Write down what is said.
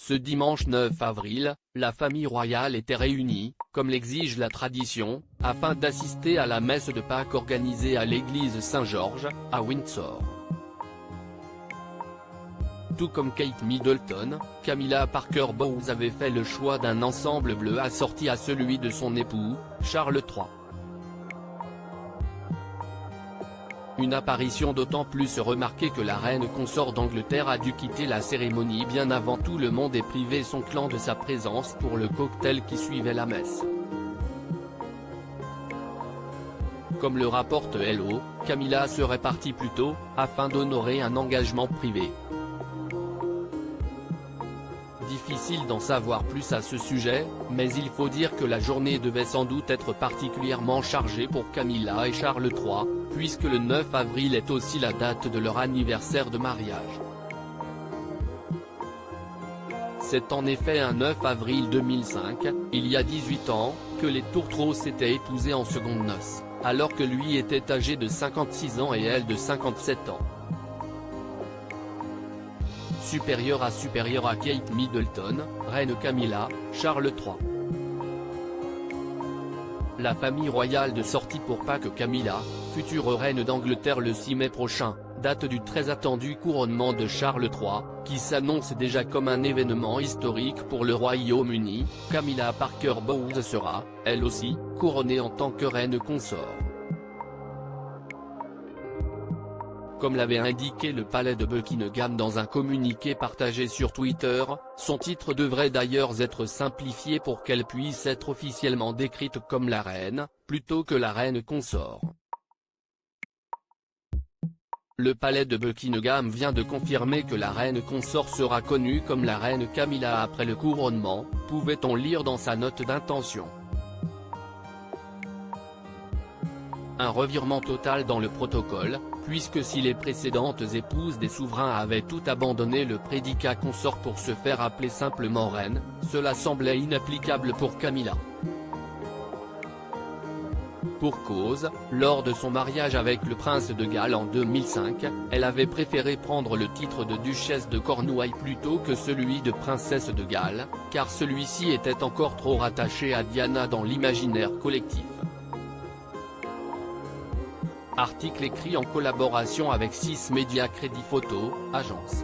Ce dimanche 9 avril, la famille royale était réunie, comme l'exige la tradition, afin d'assister à la messe de Pâques organisée à l'église Saint-Georges, à Windsor. Tout comme Kate Middleton, Camilla Parker Bowles avait fait le choix d'un ensemble bleu assorti à celui de son époux, Charles III. Une apparition d'autant plus remarquée que la reine consort d'Angleterre a dû quitter la cérémonie bien avant tout le monde et priver son clan de sa présence pour le cocktail qui suivait la messe. Comme le rapporte Hello, Camilla serait partie plus tôt, afin d'honorer un engagement privé. Difficile d'en savoir plus à ce sujet, mais il faut dire que la journée devait sans doute être particulièrement chargée pour Camilla et Charles III, puisque le 9 avril est aussi la date de leur anniversaire de mariage. C'est en effet un 9 avril 2005, il y a 18 ans, que les Tourtereaux s'étaient épousés en secondes noces, alors que lui était âgé de 56 ans et elle de 57 ans. Supérieur à Kate Middleton, reine Camilla, Charles III. La famille royale de sortie pour Pâques. Camilla, future reine d'Angleterre le 6 mai prochain, date du très attendu couronnement de Charles III, qui s'annonce déjà comme un événement historique pour le Royaume-Uni. Camilla Parker Bowles sera, elle aussi, couronnée en tant que reine consort. Comme l'avait indiqué le palais de Buckingham dans un communiqué partagé sur Twitter, son titre devrait d'ailleurs être simplifié pour qu'elle puisse être officiellement décrite comme la reine, plutôt que la reine consort. Le palais de Buckingham vient de confirmer que la reine consort sera connue comme la reine Camilla après le couronnement, pouvait-on lire dans sa note d'intention. Un revirement total dans le protocole, puisque si les précédentes épouses des souverains avaient tout abandonné le prédicat consort pour se faire appeler simplement reine, cela semblait inapplicable pour Camilla. Pour cause, lors de son mariage avec le prince de Galles en 2005, elle avait préféré prendre le titre de duchesse de Cornouailles plutôt que celui de princesse de Galles, car celui-ci était encore trop rattaché à Diana dans l'imaginaire collectif. Article écrit en collaboration avec 6 Médias Crédit Photo, agence.